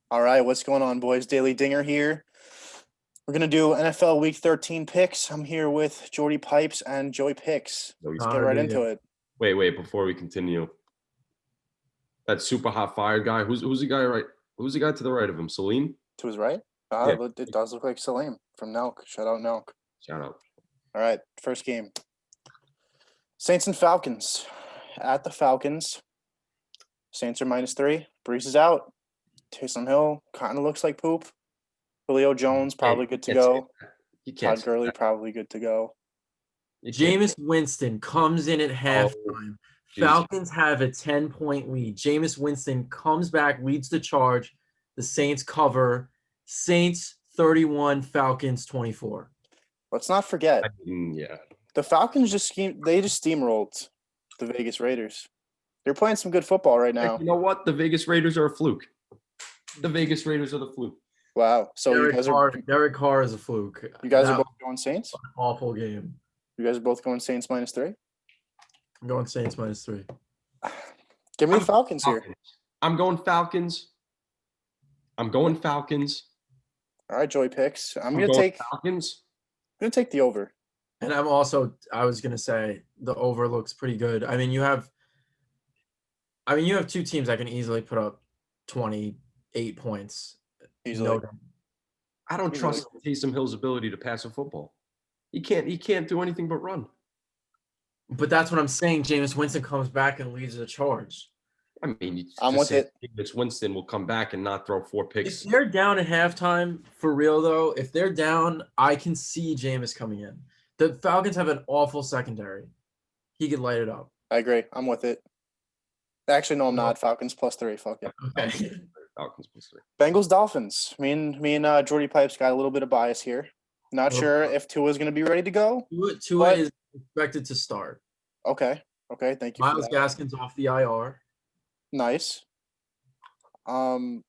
All right, what's going on, boys? Daily Dinger here. We're gonna do NFL Week 13 picks. I'm here with Jordy Pipes and Joey Picks. No, he's Let's get right into it. Wait, before we continue. That super hot fire guy. Who's the guy right? Who's the guy to the right of him? Salim? To his right, Yeah. it does look like Salim from Nelk. Shout out Nelk. Shout out. All right, first game. Saints and Falcons. At the Falcons. Saints are -3. Brees is out. Taysom Hill kind of looks like poop. Julio Jones probably good to go. You can't Todd Gurley probably good to go. Jameis Winston comes in at halftime. Falcons have a 10-point lead. Jameis Winston comes back, leads the charge. The Saints cover. Saints 31, Falcons 24. Let's not forget. Yeah. The Falcons just steamrolled the Vegas Raiders. They're playing some good football right now. You know what? The Vegas Raiders are a fluke. The Vegas Raiders are the fluke. Wow. So Derek Carr is a fluke. You guys are both going Saints? Awful game. You guys are both going Saints -3? I'm going Saints -3. Give me the Falcons here. I'm going Falcons. All right, Joey Picks. I'm gonna take Falcons. I'm gonna take the over. And I was gonna say the over looks pretty good. I mean, you have two teams that can easily put up 28 points. Easily. I don't trust Taysom Hill's ability to pass a football. He can't do anything but run. But that's what I'm saying. Jameis Winston comes back and leads the charge. I mean, I'm with it. Jameis Winston will come back and not throw 4 picks. If they're down at halftime, for real though, if they're down, I can see Jameis coming in. The Falcons have an awful secondary. He could light it up. I agree. I'm with it. Actually, no, I'm not. Falcons +3. Fuck it. Okay. Falcons +3. Bengals Dolphins. Me and Jordy Pipes got a little bit of bias here. Not sure if Tua's going to be ready to go. Tua is expected to start. Okay. Thank you. Myles Gaskin's off the IR. Nice. Ryan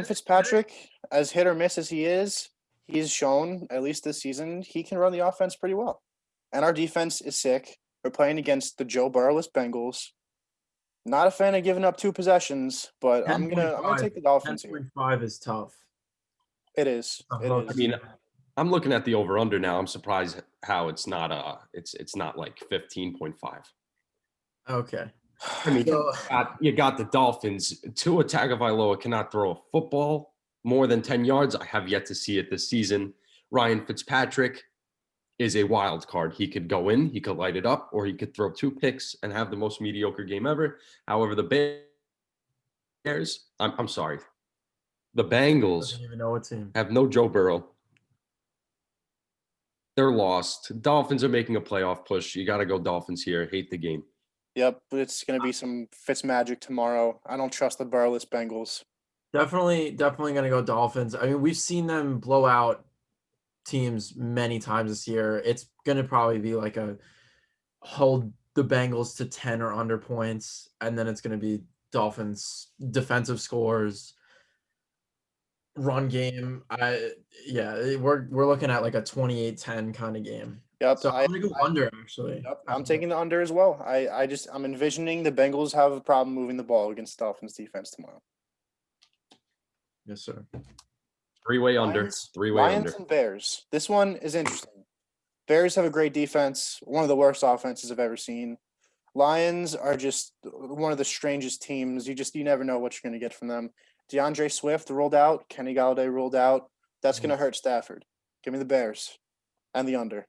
Fitzpatrick, as hit or miss as he is, he's shown, at least this season, he can run the offense pretty well. And our defense is sick. We're playing against the Joe Burrow-less Bengals. Not a fan of giving up 2 possessions, but I'm gonna take the Dolphins here. 10.5 is tough. It is. It is. I mean, I'm looking at the over/under now. I'm surprised how it's not it's not like 15.5. Okay. I mean, you got the Dolphins. Tua Tagovailoa cannot throw a football more than 10 yards. I have yet to see it this season. Ryan Fitzpatrick is a wild card. He could go in, he could light it up, or he could throw 2 picks and have the most mediocre game ever. However, the Bears, I'm sorry, the Bengals Doesn't even know what team. have no Joe Burrow. They're lost. Dolphins are making a playoff push. You got to go Dolphins here. Hate the game. Yep, but it's going to be some Fitz magic tomorrow. I don't trust the Burrow-less Bengals. Definitely going to go Dolphins. I mean, we've seen them blow out teams many times this year. It's going to probably be like a hold the Bengals to 10 or under points, and then it's going to be Dolphins defensive scores, run game. We're looking at like a 28-10 kind of game. Yep. So I'm going to go under, actually. Yep, I'm taking the under as well. I'm envisioning the Bengals have a problem moving the ball against Dolphins defense tomorrow. Yes, sir. 3-way under. 3-way Lions under. and Bears. This one is interesting. Bears have a great defense, one of the worst offenses I've ever seen. Lions are just one of the strangest teams. You never know what you're going to get from them. DeAndre Swift ruled out. Kenny Galladay ruled out. That's going to hurt Stafford. Give me the Bears and the under.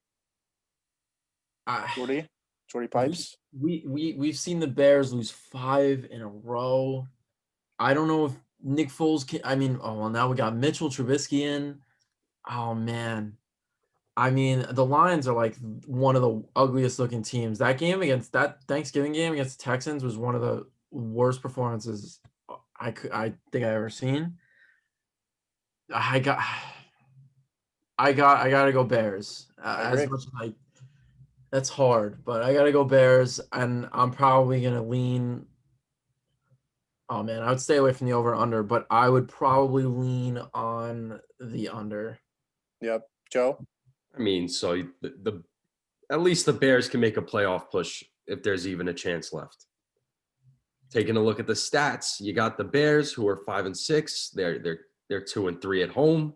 Jordy Pipes. We've seen the Bears lose 5 in a row. I don't know if Nick Foles can. I mean, now we got Mitchell Trubisky in. Oh man, I mean the Lions are like one of the ugliest looking teams. That Thanksgiving game against the Texans was one of the worst performances I think I ever seen. I gotta go Bears. As much as that's hard, but I gotta go Bears, and I'm probably gonna lean. Oh man, I would stay away from the over under, but I would probably lean on the under. Yep, Joe. I mean, so at least the Bears can make a playoff push if there's even a chance left. Taking a look at the stats, you got the Bears, who are 5-6. They're 2-3 at home.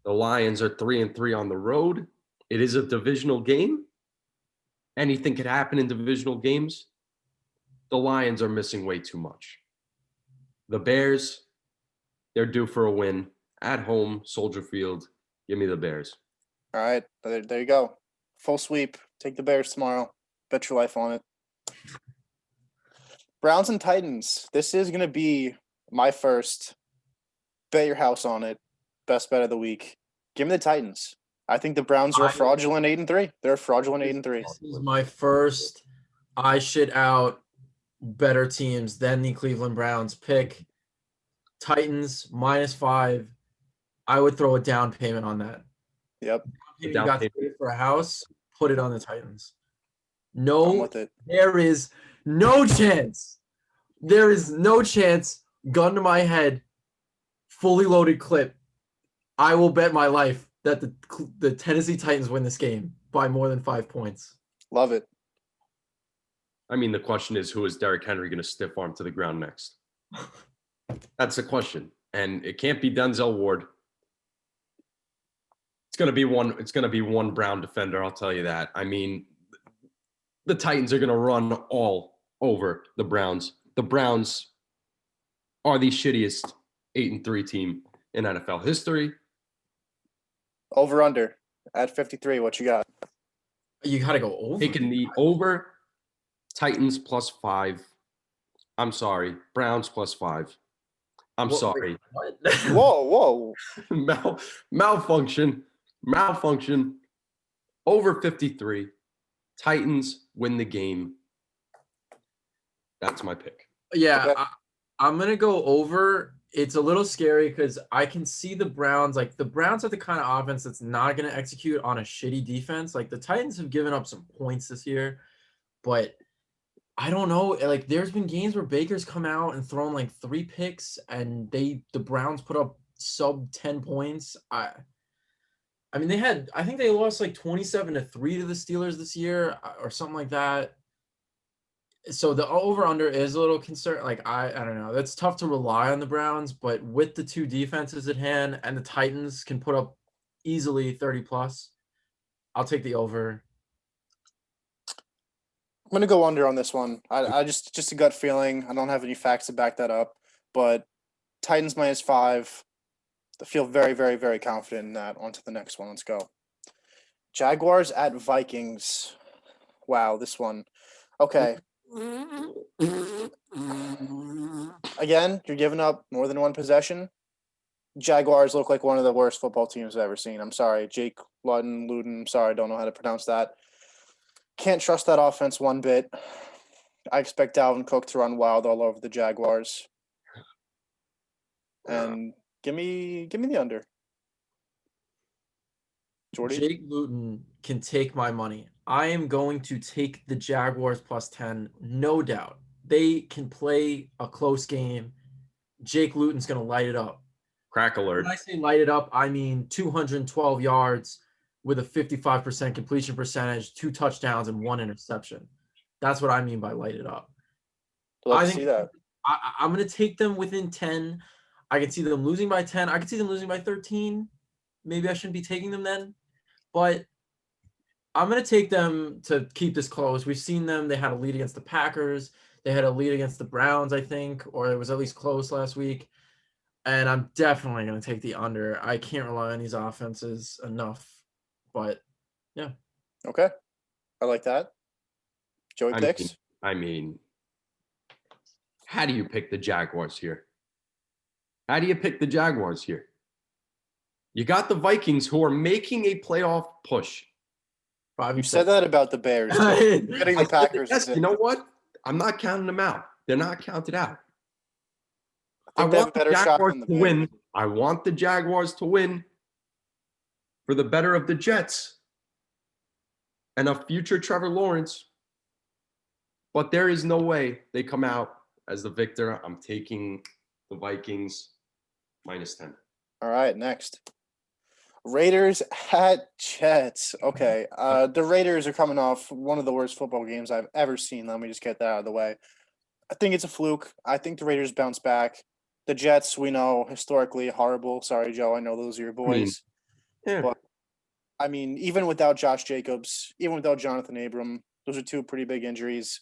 The Lions are 3-3 on the road. It is a divisional game. Anything could happen in divisional games. The Lions are missing way too much. The Bears, they're due for a win at home, Soldier Field. Give me the Bears. All right, there you go. Full sweep. Take the Bears tomorrow. Bet your life on it. Browns and Titans. This is going to be my first bet your house on it. Best bet of the week. Give me the Titans. I think the Browns are a fraudulent 8-3. They're a fraudulent 8-3. This is my first I shit out better teams than the Cleveland Browns pick. Titans -5. I would throw a down payment on that. Yep. You got to pay for a house, put it on the Titans. I'm No, with it. there is no chance. There is no chance. Gun to my head, fully loaded clip. I will bet my life that the Tennessee Titans win this game by more than 5 points. Love it. I mean, the question is, who is Derrick Henry going to stiff arm to the ground next? That's the question. And it can't be Denzel Ward. It's going to be one Brown defender, I'll tell you that. I mean, the Titans are going to run all over the Browns. The Browns are the shittiest 8-3 team in NFL history. Over under at 53. What you got? You got to go over. Taking the over, Titans +5. I'm sorry, Browns +5. I'm sorry. What? Whoa. Malfunction. Over 53. Titans win the game. That's my pick. Yeah, Okay. I'm going to go over. It's a little scary because I can see the Browns. Like, the Browns are the kind of offense that's not going to execute on a shitty defense. Like, the Titans have given up some points this year, but I don't know. Like, there's been games where Baker's come out and thrown like 3 picks, and the Browns put up sub 10 points. I mean, I think they lost like 27-3 to the Steelers this year or something like that. So the over-under is a little concerned. Like, I don't know. That's tough to rely on the Browns, but with the 2 defenses at hand and the Titans can put up easily 30+, I'll take the over. I'm going to go under on this one. I just a gut feeling. I don't have any facts to back that up, but Titans -5. I feel very, very, very confident in that. On to the next one. Let's go. Jaguars at Vikings. Wow, this one. Okay. Again, you're giving up more than one possession. Jaguars look like one of the worst football teams I've ever seen. I'm sorry. Jake Luden. Sorry, I don't know how to pronounce that. Can't trust that offense one bit. I expect Dalvin Cook to run wild all over the Jaguars. And give me the under. Jordy? Jake Luton can take my money. I am going to take the Jaguars +10, no doubt. They can play a close game. Jake Luton's going to light it up. Crack alert. When I say light it up, I mean 212 yards with a 55% completion percentage, 2 touchdowns, and 1 interception. That's what I mean by light it up. Let's see that. I'm going to take them within 10. I can see them losing by 10. I can see them losing by 13. Maybe I shouldn't be taking them then. But I'm going to take them to keep this close. We've seen them. They had a lead against the Packers. They had a lead against the Browns, I think, or it was at least close last week. And I'm definitely going to take the under. I can't rely on these offenses enough. But, yeah. Okay. I like that. Joey picks? I mean, how do you pick the Jaguars here? How do you pick the Jaguars here? You got the Vikings, who are making a playoff push. You said that about the Bears. You're getting the Packers. Yes, you know what? I'm not counting them out. They're not counted out. I think they have a better shot than the Bears. Win. I want the Jaguars to win for the better of the Jets and a future Trevor Lawrence. But there is no way they come out as the victor. I'm taking the Vikings -10. All right, next. Raiders at Jets. Okay, the Raiders are coming off one of the worst football games I've ever seen. Let me just get that out of the way. I think it's a fluke. I think the Raiders bounce back. The Jets, we know, historically horrible. Sorry, Joe. I know those are your I mean, boys. yeah. But I mean, even without Josh Jacobs, even without Jonathan Abram, those are two pretty big injuries.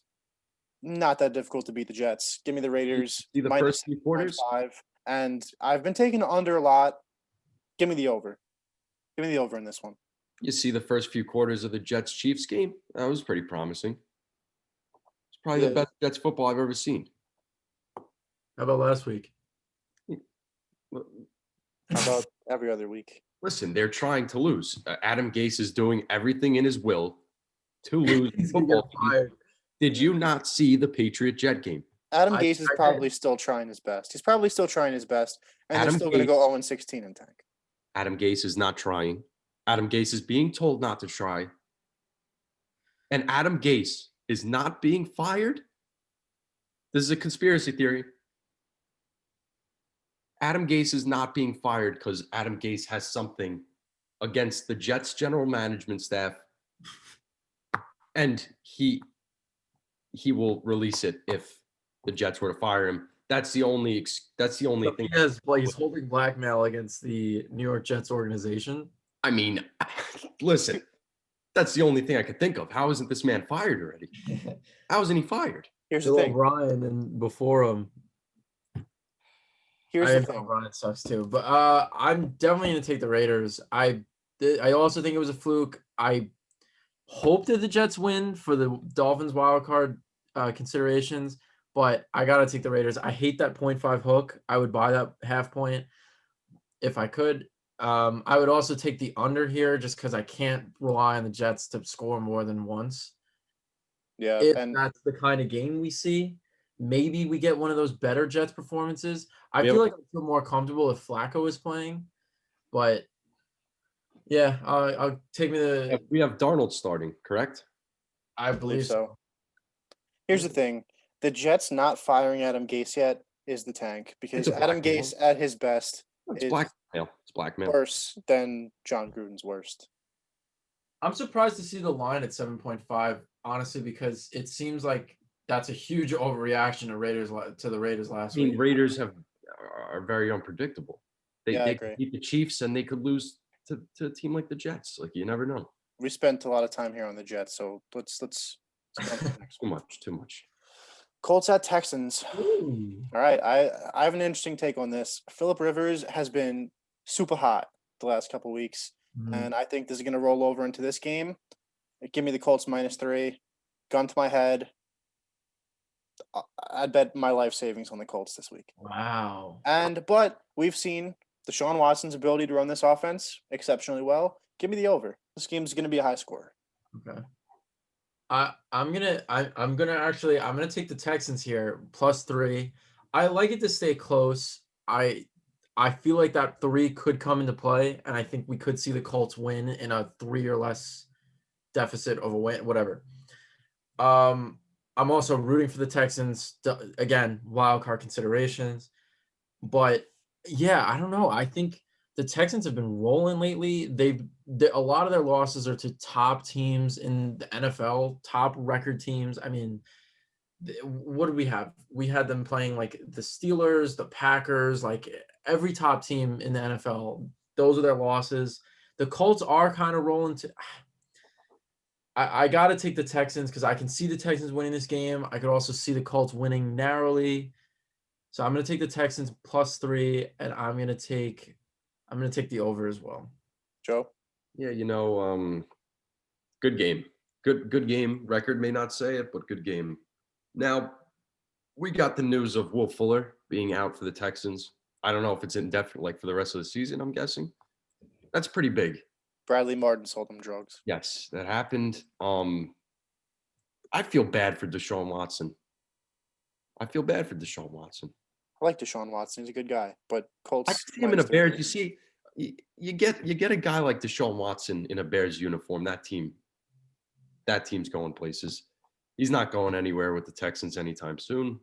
Not that difficult to beat the Jets. Give me the Raiders See the minus first few quarters? 6.5. And I've been taking the under a lot. Give me the over. Give me the over in this one. You see the first few quarters of the Jets Chiefs game? That was pretty promising. It's probably the Yeah. best Jets football I've ever seen. How about last week? How about every other week? Listen, they're trying to lose. Adam Gase is doing everything in his will to lose the He's gonna get football game. fired. Did you not see the Patriot Jet game? Adam I- Gase is I probably still trying his best. He's probably still trying his best. And Adam they're still going to Gase- go 0-16 in tank. Adam Gase is not trying. Adam Gase is being told not to try. And Adam Gase is not being fired. This is a conspiracy theory. Adam Gase is not being fired because Adam Gase has something against the Jets general management staff, and he will release it if the Jets were to fire him. That's the only thing. Yes, but he's holding blackmail against the New York Jets organization. I mean, listen, that's the only thing I could think of. How isn't this man fired already? How isn't he fired? Here's the Bill thing. O'Brien and before him. Here's I the know thing. O'Brien sucks too, but I'm definitely gonna take the Raiders. I also think it was a fluke. I hope that the Jets win for the Dolphins wild card considerations, but I gotta take the Raiders. I hate that 0.5 hook. I would buy that half point if I could. I would also take the under here just because I can't rely on the Jets to score more than once. Yeah, If and that's the kind of game we see, maybe we get one of those better Jets performances. I Yep. feel like I feel more comfortable if Flacco is playing, but yeah, I'll take me the. We have Darnold starting, correct? I I believe believe so. so. Here's the thing. The Jets not firing Adam Gase yet is the tank because It's a Adam blackmail. Gase at his best It's is blackmail. It's blackmail. worse than John Gruden's worst. I'm surprised to see the line at 7.5, honestly, because it seems like that's a huge overreaction to the Raiders I last mean, week. Raiders are very unpredictable. Yeah, I They agree. could beat the Chiefs and they could lose to a team like the Jets. Like, you never know. We spent a lot of time here on the Jets, so let's go on to the next Too one. too much. Colts at Texans. Ooh. All right, I have an interesting take on this. Phillip Rivers has been super hot the last couple weeks, Mhm. and I think this is going to roll over into this game. Give me the Colts -3. Gun to my head. I'd bet my life savings on the Colts this week. Wow. But we've seen Deshaun Watson's ability to run this offense exceptionally well. Give me the over. This game's going to be a high score. Okay. I'm gonna take the Texans here +3. I like it to stay close. I feel like that 3 could come into play, and I think we could see the Colts win in a 3 or less deficit of a win, whatever. I'm also rooting for the Texans again, wild card considerations. But yeah, I don't know. I think the Texans have been rolling lately. A lot of their losses are to top teams in the NFL, top record teams. I mean, what did we have? We had them playing like the Steelers, the Packers, like every top team in the NFL. Those are their losses. The Colts are kind of rolling to. I got to take the Texans because I can see the Texans winning this game. I could also see the Colts winning narrowly. So I'm going to take the Texans +3, and I'm going to take the over as well. Joe? Yeah, good game. Good game. Record may not say it, but good game. Now, we got the news of Will Fuller being out for the Texans. I don't know if it's indefinite, like for the rest of the season, I'm guessing. That's pretty big. Bradley Martin sold them drugs. Yes, that happened. I feel bad for Deshaun Watson. I like Deshaun Watson. He's a good guy, but Colts. I see him in a -3. Bears. You see, you get a guy like Deshaun Watson in a Bears uniform. That team's going places. He's not going anywhere with the Texans anytime soon.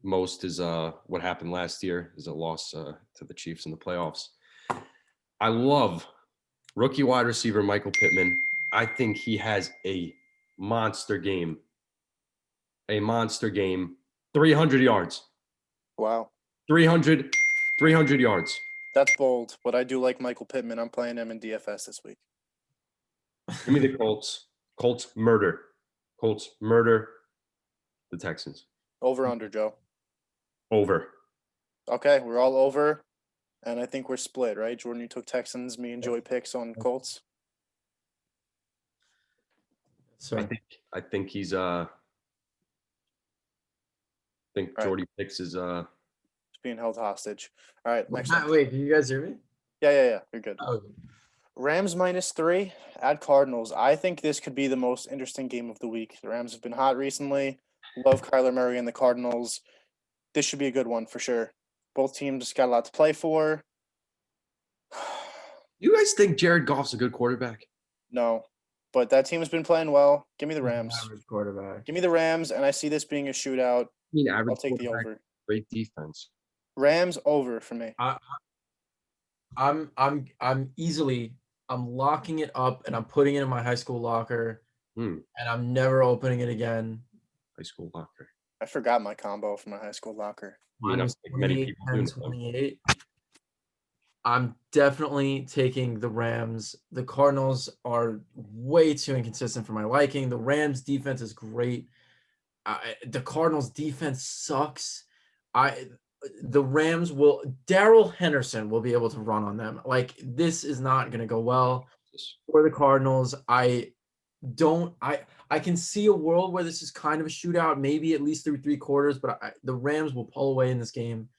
Most is what happened last year is a loss to the Chiefs in the playoffs. I love rookie wide receiver Michael Pittman. I think he has a monster game. 300 yards. Wow. 300 yards. That's bold, but I do like Michael Pittman. I'm playing him in DFS this week. Give me the Colts. Colts murder. Colts murder the Texans. Over under, Joe. Over. Okay, we're all over. And I think we're split, right? Jordan, you took Texans. Me and Joey picks on Colts. So I think he's I think All right. Jordy picks is It's being held hostage. All right, next up. wait, can you guys hear me? Yeah. You're good. Oh, Rams -3 at Cardinals. I think this could be the most interesting game of the week. The Rams have been hot recently. Love Kyler Murray and the Cardinals. This should be a good one for sure. Both teams got a lot to play for. You guys think Jared Goff's a good quarterback? No, but that team has been playing well. Give me the Rams. average quarterback. Give me the Rams, and I see this being a shootout. I mean, average I'll take the quarterback, over. great defense. Rams over for me. I'm locking it up and I'm putting it in my high school locker and I'm never opening it again. High school locker. I forgot my combo from my high school locker. Mine was many 28, people 10, doing it, though. 28. I'm definitely taking the Rams. The Cardinals are way too inconsistent for my liking. The Rams defense is great. The Cardinals defense sucks. The Rams will Darrell Henderson will be able to run on them. Like, this is not going to go well for the Cardinals. I can see a world where this is kind of a shootout, maybe at least through 3 quarters, but the Rams will pull away in this game.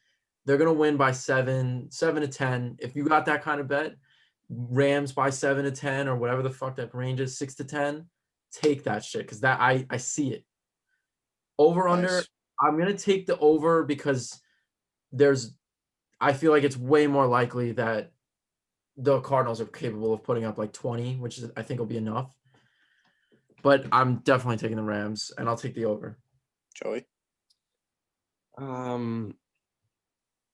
They're going to win by 7 to 10. If you got that kind of bet, Rams by 7 to 10 or whatever the fuck that range is, 6 to 10, take that shit because that I see it. Over under, Nice. I'm going to take the over because I feel like it's way more likely that the Cardinals are capable of putting up like 20, which is I think will be enough. But I'm definitely taking the Rams, and I'll take the over. Joey?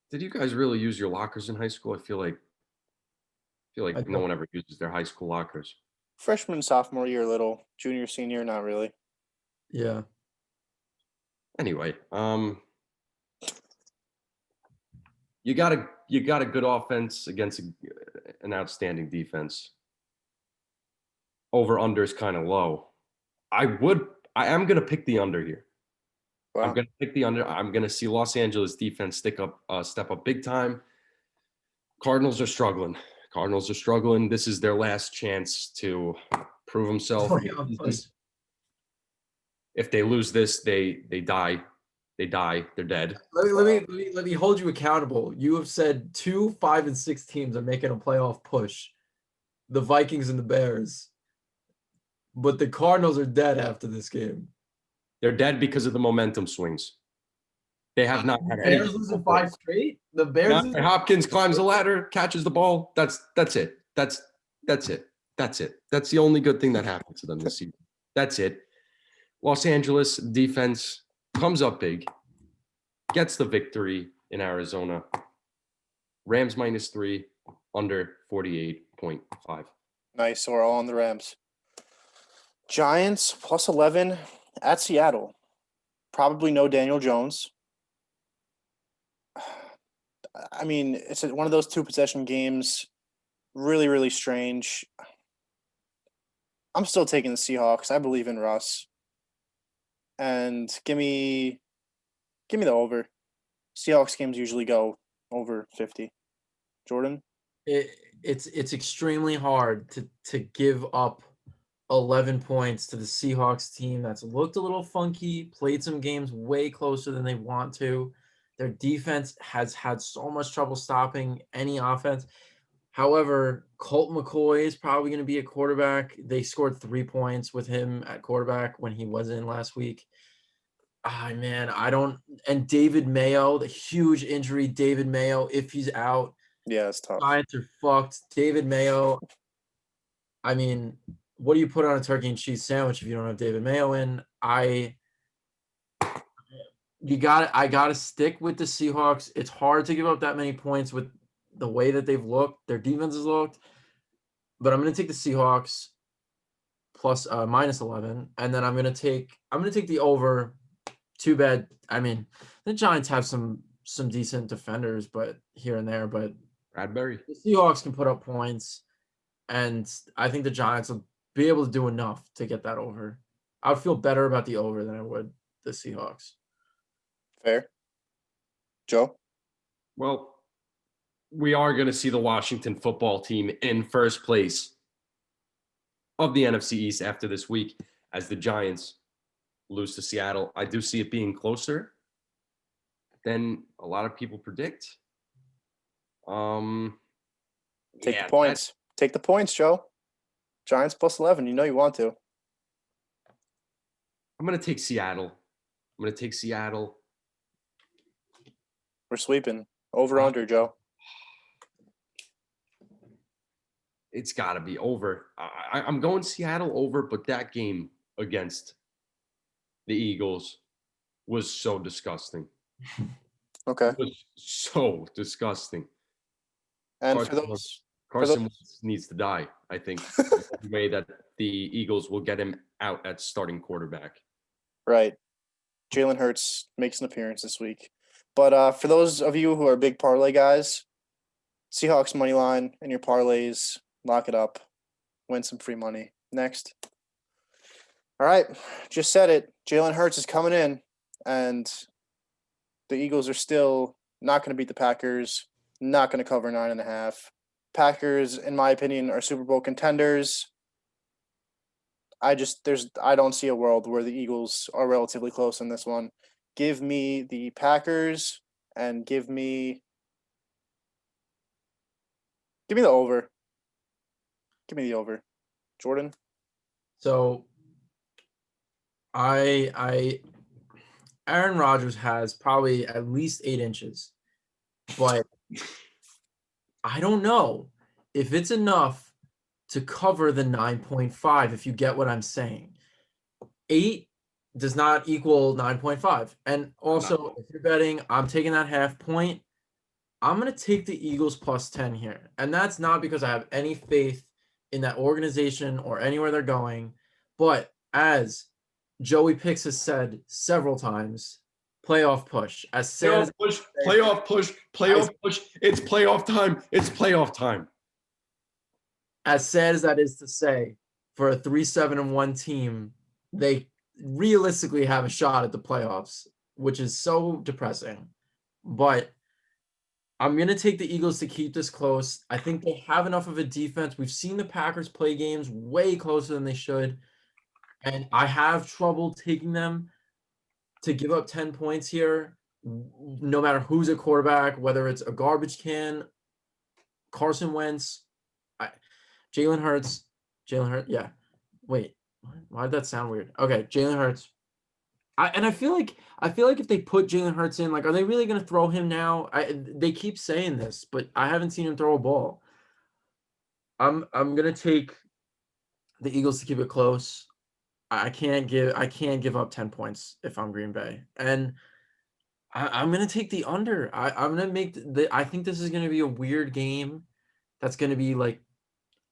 Did you guys really use your lockers in high school? I feel like no one ever uses their high school lockers. Freshman, sophomore year, little. Junior, senior, not really. Yeah. Anyway, you got a good offense against an outstanding defense. Over under is kind of low. I am going to pick the under here. Wow. I'm going to pick the under. I'm going to see Los Angeles defense step up big time. Cardinals are struggling. This is their last chance to prove themselves. If they lose this, they die. They're dead. Let me hold you accountable. You have said 2, 5, and 6 teams are making a playoff push. The Vikings and the Bears. But the Cardinals are dead after this game. They're dead because of the momentum swings. They have not had any. Bears losing 5 straight. The Bears. Hopkins climbs the ladder, catches the ball. That's it. That's it. That's the only good thing that happened to them this season. That's it. Los Angeles defense comes up big, gets the victory in Arizona. Rams -3, under 48.5. Nice. So we're all on the Rams. Giants +11 at Seattle. Probably no Daniel Jones. I mean, it's one of those 2-possession games. Really, really strange. I'm still taking the Seahawks. I believe in Russ. And give me the over. Seahawks games usually go over 50. Jordan? It's extremely hard to give up 11 points to the Seahawks team that's looked a little funky, played some games way closer than they want to. Their defense has had so much trouble stopping any offense. However, Colt McCoy is probably going to be a quarterback. They scored 3 points with him at quarterback when he was in last week. And David Mayo, the huge injury, David Mayo, if he's out. Yeah, it's tough. Giants are fucked. David Mayo, I mean, what do you put on a turkey and cheese sandwich if you don't have David Mayo in? I gotta stick with the Seahawks. It's hard to give up that many points with the way that they've looked, their defense has looked. But I'm gonna take the Seahawks plus -11, and then I'm gonna take the over too bad. I mean, the Giants have some decent defenders, but here and there. But Bradbury. the Seahawks can put up points, and I think the Giants will be able to do enough to get that over. I would feel better about the over than I would the Seahawks. Fair. Joe? Well, we are going to see the Washington football team in first place of the NFC East after this week as the Giants lose to Seattle. I do see it being closer than a lot of people predict. Take the points. Take the points, Joe. Giants plus 11. You know you want to. I'm going to take Seattle. We're sweeping. Over under, Joe. It's got to be over. I'm going Seattle over, but that game against the Eagles was so disgusting. Okay. It was so disgusting. And Carson Wentz needs to die, I think, the way that the Eagles will get him out at starting quarterback. Right. Jalen Hurts makes an appearance this week. But for those of you who are big parlay guys, Seahawks money line and your parlays, lock it up, win some free money. Next. All right. Just said it. Jalen Hurts is coming in, and the Eagles are still not going to beat the Packers, not going to cover 9.5. Packers, in my opinion, are Super Bowl contenders. I don't see a world where the Eagles are relatively close in this one. Give me the Packers and give me the over. Give me the over. Jordan? So Aaron Rodgers has probably at least 8 inches, but I don't know if it's enough to cover the 9.5, if you get what I'm saying. 8 does not equal 9.5. And also, if you're betting, I'm taking that half point. I'm going to take the Eagles plus 10 here. And that's not because I have any faith in that organization or anywhere they're going. But as Joey Picks has said several times, playoff push. Playoff push. It's playoff time. As sad as that is to say, for a 3-7-1 team, they realistically have a shot at the playoffs, which is so depressing. But I'm going to take the Eagles to keep this close. I think they have enough of a defense. We've seen the Packers play games way closer than they should. And I have trouble taking them to give up 10 points here, no matter who's a quarterback, whether it's a garbage can, Carson Wentz, Jalen Hurts. Yeah. Wait, why did that sound weird? Okay, Jalen Hurts. I feel like if they put Jalen Hurts in, like, are they really going to throw him now? They keep saying this, but I haven't seen him throw a ball. I'm going to take the Eagles to keep it close. I can't give up 10 points if I'm Green Bay. And I'm going to take the under. I'm going to make I think this is going to be a weird game that's going to be like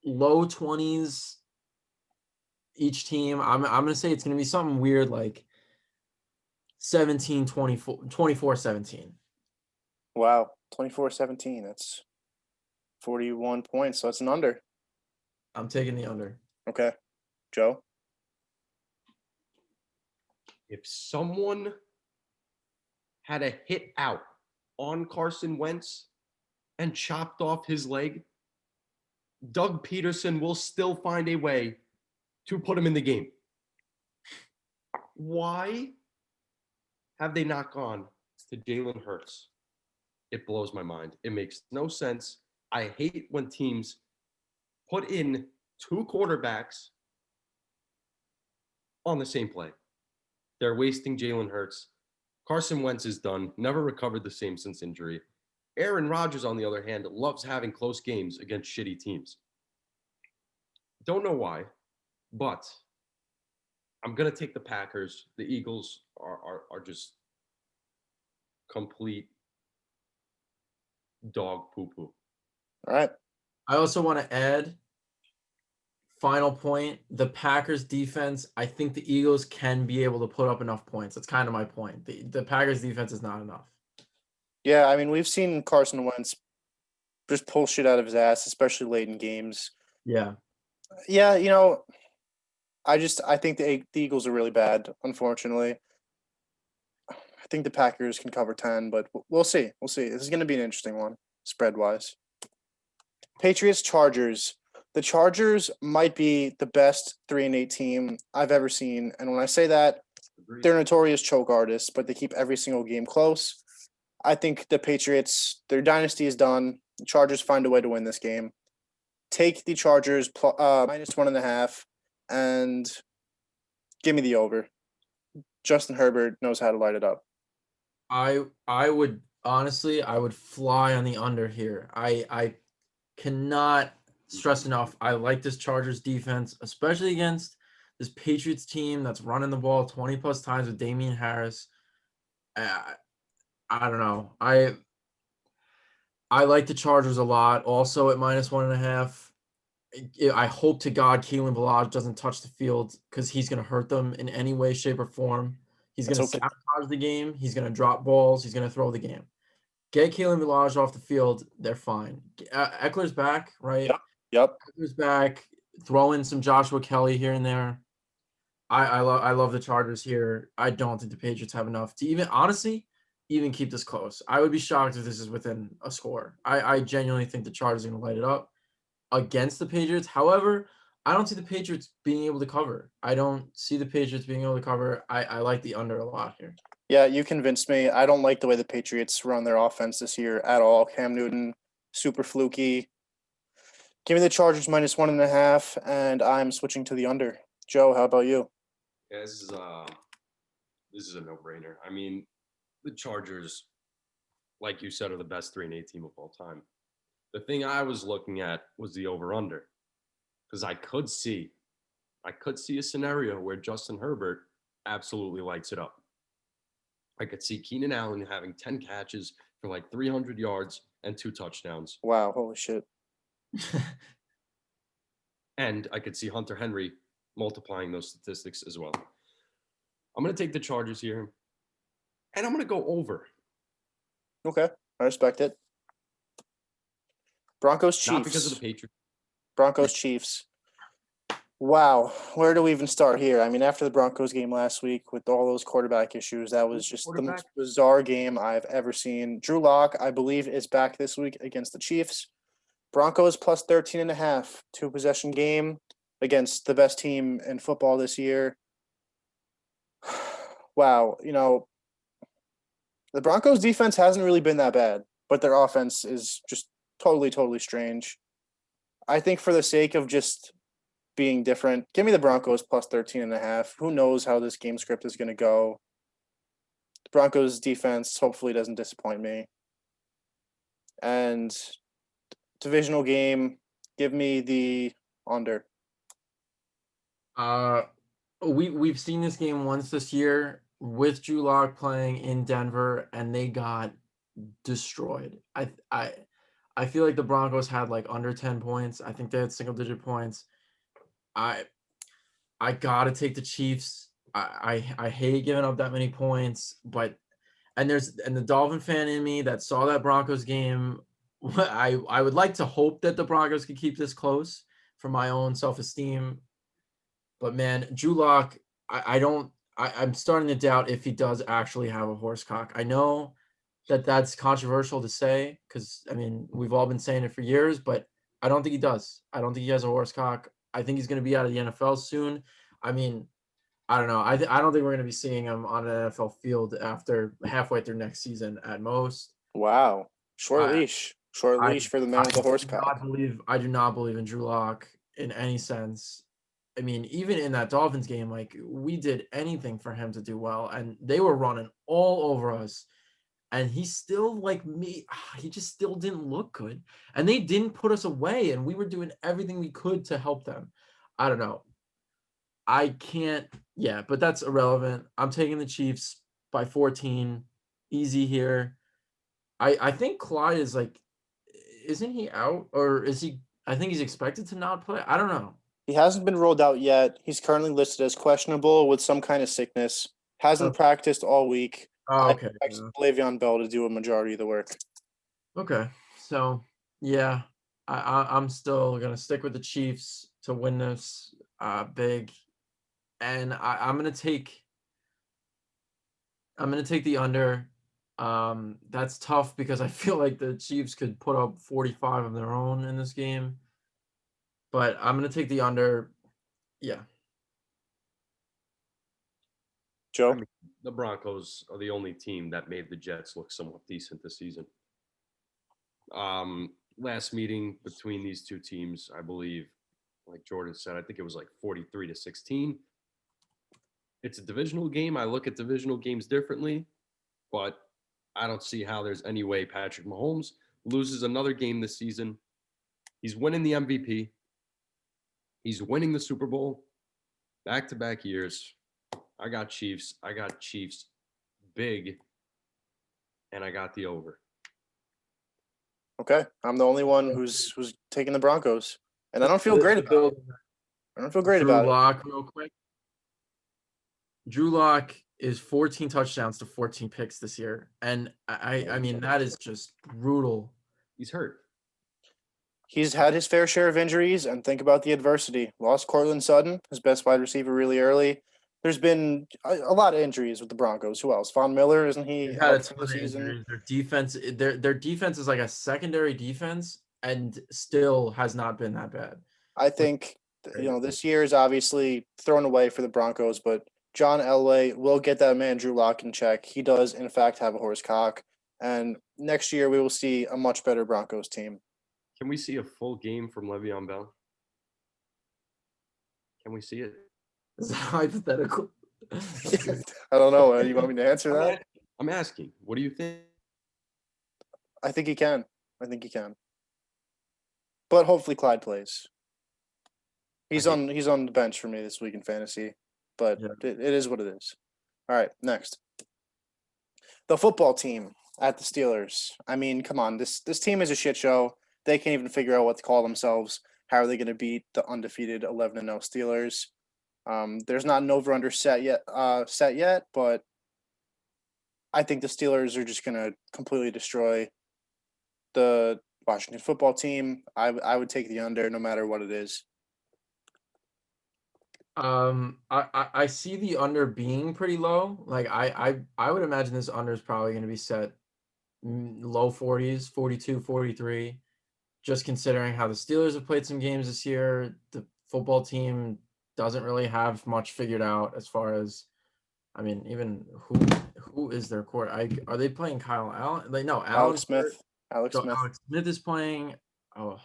low 20s each team. I'm going to say it's going to be something weird like 24-17. Wow. 24-17. That's 41 points. So it's an under. I'm taking the under. Okay. Joe? If someone had a hit out on Carson Wentz and chopped off his leg, Doug Peterson will still find a way to put him in the game. Why have they not gone to Jalen Hurts? It blows my mind. It makes no sense. I hate when teams put in 2 quarterbacks on the same play. They're wasting Jalen Hurts. Carson Wentz is done. Never recovered the same since injury. Aaron Rodgers, on the other hand, loves having close games against shitty teams. Don't know why, but I'm going to take the Packers. The Eagles are just complete dog poo-poo. All right. I also want to add final point, the Packers defense, I think the Eagles can be able to put up enough points. That's kind of my point. The Packers defense is not enough. Yeah, I mean, we've seen Carson Wentz just pull shit out of his ass, especially late in games. Yeah. Yeah, I think the Eagles are really bad, unfortunately. I think the Packers can cover 10, but we'll see. We'll see. This is going to be an interesting one, spread wise. Patriots Chargers. The Chargers might be the best 3-8 team I've ever seen. And when I say that, they're notorious choke artists, but they keep every single game close. I think the Patriots, their dynasty is done. The Chargers find a way to win this game. Take the Chargers minus 1.5 and give me the over. Justin Herbert knows how to light it up. I would honestly, I would fly on the under here. I cannot stress enough. I like this Chargers defense, especially against this Patriots team that's running the ball 20 plus times with Damian Harris. I don't know. I like the Chargers a lot. Also at minus 1.5. I hope to God Keelan Village doesn't touch the field because he's going to hurt them in any way, shape, or form. He's going to sabotage the game. He's going to drop balls. He's going to throw the game. Get Keelan Village off the field. They're fine. Eckler's back, right? Yep. Eckler's back. Throw in some Joshua Kelly here and there. I love the Chargers here. I don't think the Patriots have enough to even keep this close. I would be shocked if this is within a score. I genuinely think the Chargers are going to light it up against the Patriots. However, I don't see the Patriots being able to cover. I like the under a lot here. Yeah, you convinced me. I don't like the way the Patriots run their offense this year at all. Cam Newton, super fluky. Give me the Chargers minus 1.5, and I'm switching to the under. Joe, how about you? Yeah, this is a no-brainer. I mean, the Chargers, like you said, are the best 3-8 team of all time. The thing I was looking at was the over-under, because I could see a scenario where Justin Herbert absolutely lights it up. I could see Keenan Allen having 10 catches for like 300 yards and 2 touchdowns. Wow, holy shit. And I could see Hunter Henry multiplying those statistics as well. I'm going to take the Chargers here, and I'm going to go over. Okay, I respect it. Broncos Chiefs. Not because of the Patriots. Broncos Chiefs. Wow, where do we even start here? I mean, after the Broncos game last week with all those quarterback issues, that was just the most bizarre game I've ever seen. Drew Lock, I believe, is back this week against the Chiefs. Broncos plus 13.5, 2-possession game against the best team in football this year. Wow, the Broncos defense hasn't really been that bad, but their offense is just totally strange. I think for the sake of just being different, give me the Broncos plus 13.5. Who knows how this game script is going to go? The Broncos defense hopefully doesn't disappoint me. And divisional game, give me the under. We've seen this game once this year with Drew Lock playing in Denver, and they got destroyed. I feel like the Broncos had like under 10 points. I think they had single-digit points. I gotta take the Chiefs. I hate giving up that many points, but the Dolphin fan in me that saw that Broncos game, I would like to hope that the Broncos could keep this close for my own self-esteem. But man, Drew Lock, I'm starting to doubt if he does actually have a horse cock. I know that that's controversial to say because, I mean, we've all been saying it for years, but I don't think he does. I don't think he has a horse cock. I think he's going to be out of the NFL soon. I mean, I don't know. I don't think we're going to be seeing him on an NFL field after halfway through next season at most. Wow. Short leash for the man with the horse cock. I do not believe in Drew Lock in any sense. I mean, even in that Dolphins game, like we did anything for him to do well, and they were running all over us. And he still, he just still didn't look good. And they didn't put us away, and we were doing everything we could to help them. I don't know. I can't, but that's irrelevant. I'm taking the Chiefs by 14. Easy here. I think Clyde is isn't he out? Or is he, I think he's expected to not play. I don't know. He hasn't been rolled out yet. He's currently listed as questionable with some kind of sickness. Hasn't Okay. practiced all week. Oh, I okay. expect Le'Veon Bell to do a majority of the work. Okay. So yeah, I'm still gonna stick with the Chiefs to win this big, and I'm gonna take the under. That's tough because I feel like the Chiefs could put up 45 of their own in this game, but I'm gonna take the under. Yeah. Joe? I mean, the Broncos are the only team that made the Jets look somewhat decent this season. Last meeting between these two teams, I believe, like Jordan said, I think it was like 43-16. It's a divisional game. I look at divisional games differently, but I don't see how there's any way Patrick Mahomes loses another game this season. He's winning the MVP. He's winning the Super Bowl back-to-back years. I got Chiefs. I got Chiefs big, and I got the over. Okay. I'm the only one who's taking the Broncos. And I don't feel great about it. I don't feel great Drew about it. Lock, real quick. Drew Lock is 14 touchdowns to 14 picks this year, and I mean that is just brutal. He's hurt. He's had his fair share of injuries, and think about the adversity. Lost Cortland Sutton, his best wide receiver, really early. There's been a lot of injuries with the Broncos. Who else? Von Miller, isn't he They've had a out for ton the of season? injuries. Their defense is like a secondary defense, and still has not been that bad. I think this year is obviously thrown away for the Broncos, but John Elway will get that man Drew Lock in check. He does, in fact, have a horse cock, and next year we will see a much better Broncos team. Can we see a full game from Le'Veon Bell? Can we see it? Is that hypothetical? I don't know. You want me to answer that? I'm asking. What do you think? I think he can. I think he can. But hopefully Clyde plays. He's on the bench for me this week in fantasy, but Yeah. it is what it is. All right, next. The football team at the Steelers. I mean, come on, this team is a shit show. They can't even figure out what to call themselves. How are they going to beat the undefeated 11-0 Steelers? There's not an over/under set yet, but I think the Steelers are just going to completely destroy the Washington football team. I would take the under no matter what it is. I see the under being pretty low. Like I would imagine this under is probably going to be set low 40s, 42, 43. Just considering how the Steelers have played some games this year, the football team doesn't really have much figured out as far as, I mean, even who is their core? Are they playing Kyle Allen? Like no, Alex Smith. Alex Smith is playing. Oh,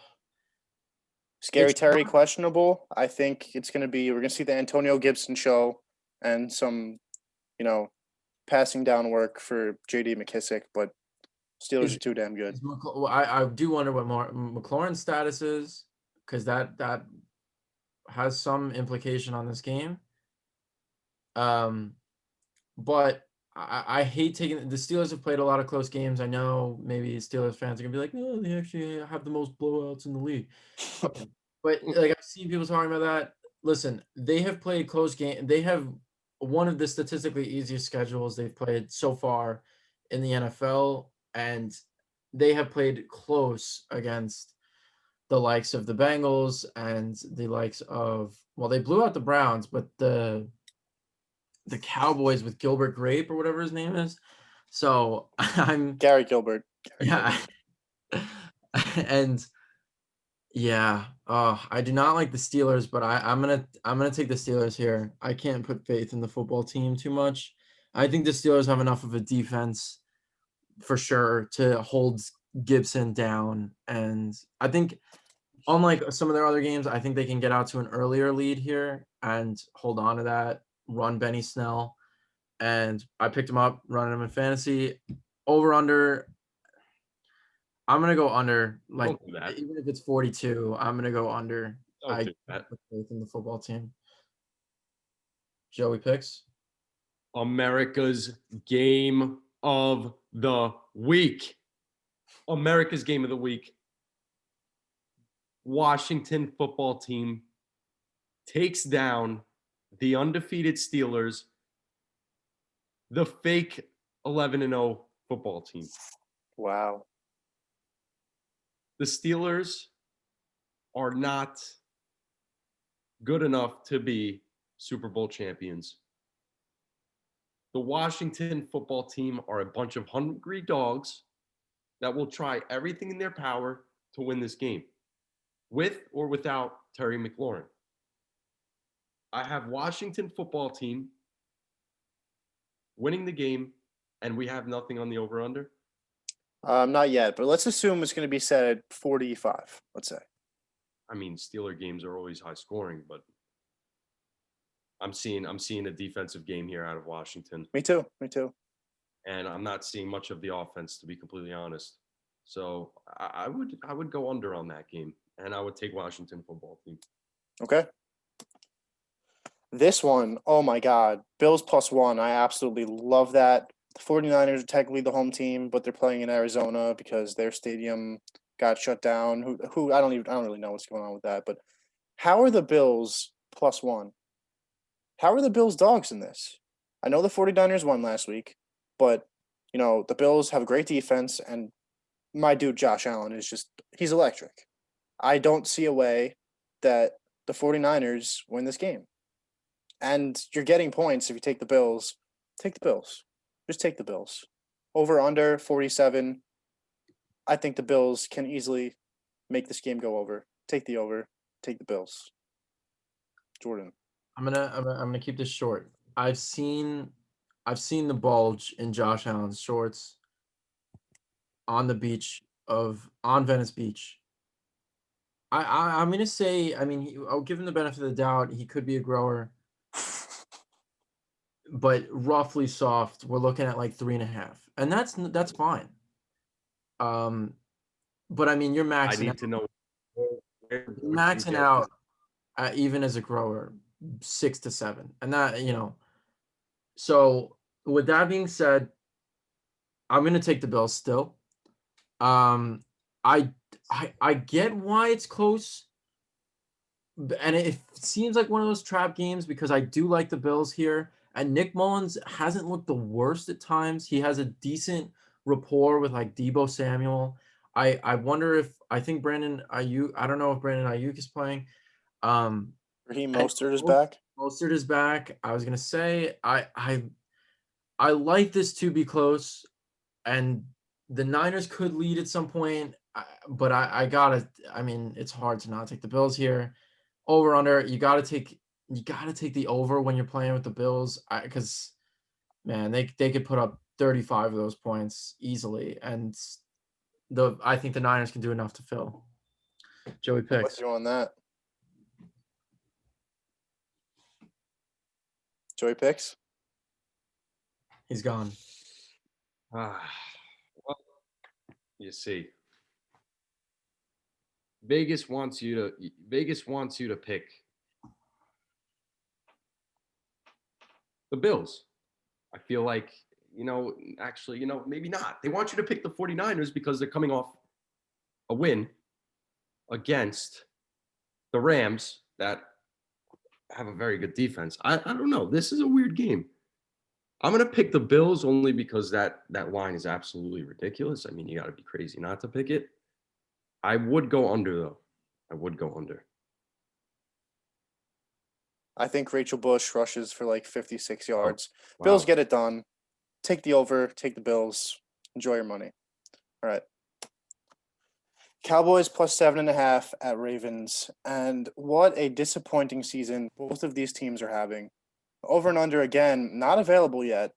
Scary Terry questionable. I think we're going to see the Antonio Gibson show and some, passing down work for J.D. McKissick, but Steelers are too damn good. I do wonder what McLaurin's status is, because that has some implication on this game. But I hate taking the Steelers have played a lot of close games. I know maybe Steelers fans are gonna be like, no, they actually have the most blowouts in the league. But like I've seen people talking about that. Listen, they have played close game. They have one of the statistically easiest schedules they've played so far in the NFL, and they have played close against the likes of the Bengals and the likes of, well, they blew out the Browns, but the Cowboys with Gilbert Grape or whatever his name is. So I'm Gary Gilbert. yeah. And yeah, I do not like the Steelers, but I'm gonna take the Steelers here. I can't put faith in the football team too much. I think the Steelers have enough of a defense for sure to hold Gibson down, and I think unlike some of their other games, I think they can get out to an earlier lead here and hold on to that, run Benny Snell. And I picked him up, running him in fantasy. Over under, I'm gonna go under. Like even if it's 42, I'm gonna go under. I do that. put faith in the football team. Joey picks America's game of the week. America's game of the week. Washington football team takes down the undefeated Steelers, the fake 11-0 football team. Wow. The Steelers are not good enough to be Super Bowl champions. The Washington football team are a bunch of hungry dogs that will try everything in their power to win this game, with or without Terry McLaurin. I have Washington football team winning the game, and we have nothing on the over-under. Not yet, but let's assume it's going to be set at 45, let's say. I mean, Steeler games are always high scoring, but I'm seeing a defensive game here out of Washington, Me too. and I'm not seeing much of the offense, to be completely honest. So I would go under on that game, and I would take Washington football team. Okay. This one, oh my God, Bills +1. I absolutely love that. The 49ers are technically the home team, but they're playing in Arizona because their stadium got shut down. Who I don't really know what's going on with that. But how are the Bills +1? How are the Bills dogs in this? I know the 49ers won last week, but the Bills have a great defense, and my dude Josh Allen he's electric. I don't see a way that the 49ers win this game. And you're getting points if you take the Bills. Take the Bills. Just take the Bills. Over under 47. I think the Bills can easily make this game go over. Take the over. Take the Bills. Jordan. I'm gonna keep this short. I've seen the bulge in Josh Allen's shorts on the beach on Venice Beach. I'm gonna say, I mean, I'll give him the benefit of the doubt. He could be a grower, but roughly soft. We're looking at like 3.5, and that's fine. But I mean, you're I maxing need to know where would you maxing get out even as a grower 6 to 7, and that So with that being said, I'm gonna take the Bills still. I get why it's close, and it seems like one of those trap games because I do like the Bills here. And Nick Mullins hasn't looked the worst at times. He has a decent rapport with like Deebo Samuel. I wonder if I think Brandon Ayuk. I don't know if Brandon Ayuk is playing. Raheem Mostert is back. Mostert is back. I was gonna say I like this to be close, and the Niners could lead at some point, but I gotta. I mean, it's hard to not take the Bills here. Over under, you gotta take the over when you're playing with the Bills, because man, they could put up 35 of those points easily, and I think the Niners can do enough to fill. Joey With picks. you on that. Joey picks. He's gone. well, you see, Vegas wants you to pick the Bills. I feel like, actually, maybe not. They want you to pick the 49ers because they're coming off a win against the Rams that have a very good defense. I don't know. This is a weird game. I'm going to pick the Bills only because that line is absolutely ridiculous. I mean, you got to be crazy not to pick it. I would go under, though. I would go under. I think Rachel Bush rushes for like 56 yards. Wow. Bills get it done. Take the over. Take the Bills. Enjoy your money. All right. Cowboys +7.5 at Ravens. And what a disappointing season both of these teams are having. Over and under again, not available yet.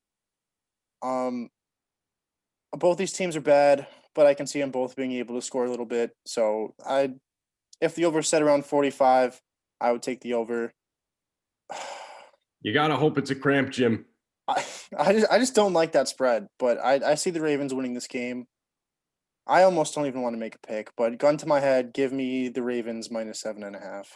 Both these teams are bad, but I can see them both being able to score a little bit. So if the over set around 45, I would take the over. You gotta hope it's a cramp, Jim. I just don't like that spread, but I see the Ravens winning this game. I almost don't even want to make a pick, but gun to my head, give me the Ravens -7.5.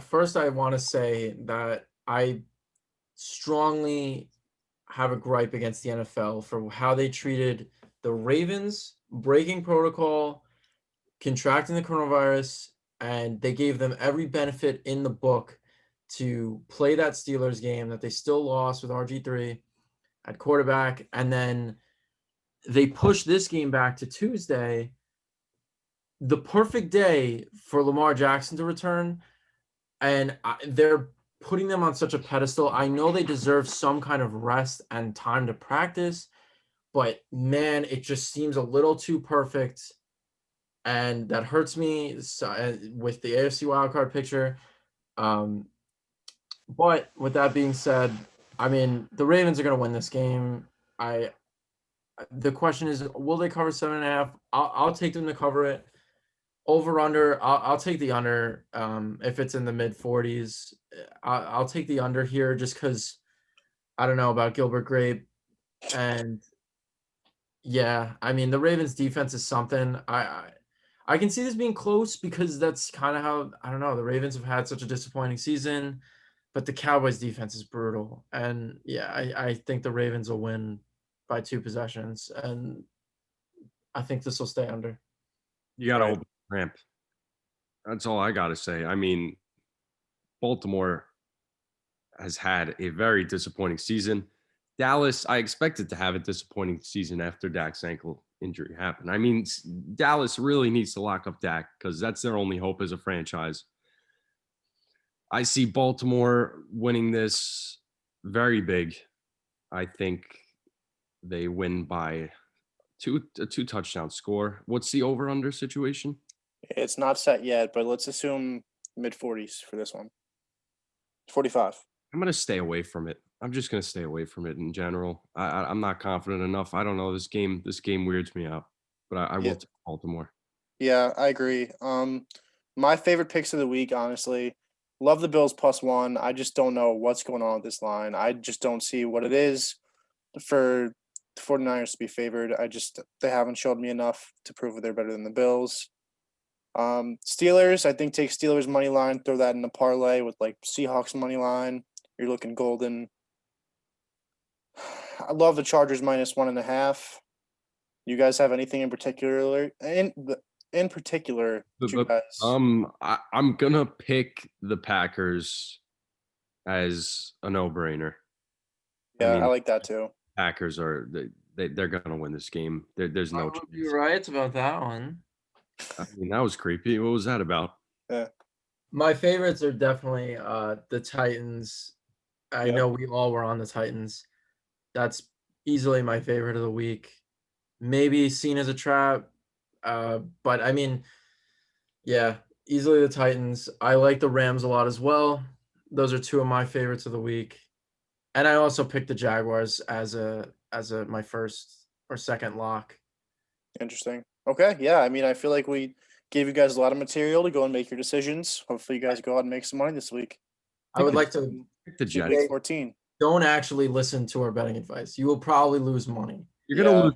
First I want to say that I strongly have a gripe against the NFL for how they treated the Ravens, breaking protocol, contracting the coronavirus, and they gave them every benefit in the book to play that Steelers game that they still lost with RG3 at quarterback, and then they pushed this game back to Tuesday, the perfect day for Lamar Jackson to return, and they're putting them on such a pedestal. I know they deserve some kind of rest and time to practice, but man, it just seems a little too perfect, and that hurts me with the AFC wildcard picture. But with that being said, I mean, the Ravens are going to win this game. The question is, will they cover 7.5? I'll take them to cover it. Over under, I'll take the under. If it's in the mid 40s, I'll take the under here just because I don't know about Gilbert Grape, and yeah, I mean the Ravens defense is something. I can see this being close because that's kind of how, I don't know, the Ravens have had such a disappointing season, but the Cowboys defense is brutal, and yeah, I think the Ravens will win by 2 possessions, and I think this will stay under. You got to Right. open the ramp. That's all I got to say. I mean, Baltimore has had a very disappointing season. Dallas, I expected to have a disappointing season after Dak's ankle injury happened. I mean, Dallas really needs to lock up Dak because that's their only hope as a franchise. I see Baltimore winning this very big. I think they win by a 2-touchdown score. What's the over-under situation? It's not set yet, but let's assume mid 40s for this one. 45. I'm gonna stay away from it. I'm just gonna stay away from it in general. I'm not confident enough. I don't know. This game weirds me out, but I Yeah. will take Baltimore. Yeah, I agree. My favorite picks of the week, honestly, love the Bills +1. I just don't know what's going on with this line. I just don't see what it is for the 49ers to be favored. They haven't showed me enough to prove that they're better than the Bills. Steelers, I think take Steelers money line, throw that in the parlay with like Seahawks money line. You're looking golden. I love the Chargers -1.5. You guys have anything in particular in particular that you guys? I'm gonna pick the Packers as a no-brainer. Yeah, I mean, like that too. Packers are they're gonna win this game. There's no chance. You're right about that one. I mean, that was creepy. What was that about? Yeah. My favorites are definitely the Titans. I Yep. know we all were on the Titans. That's easily my favorite of the week. Maybe seen as a trap, but I mean, yeah, easily the Titans. I like the Rams a lot as well. Those are 2 of my favorites of the week. And I also picked the Jaguars as my first or second lock. Interesting. Okay, yeah. I mean, I feel like we gave you guys a lot of material to go and make your decisions. Hopefully, you guys go out and make some money this week. I would like to Pick the Week Jets. 14. don't actually listen to our betting advice. You will probably lose money. You're gonna Yeah. lose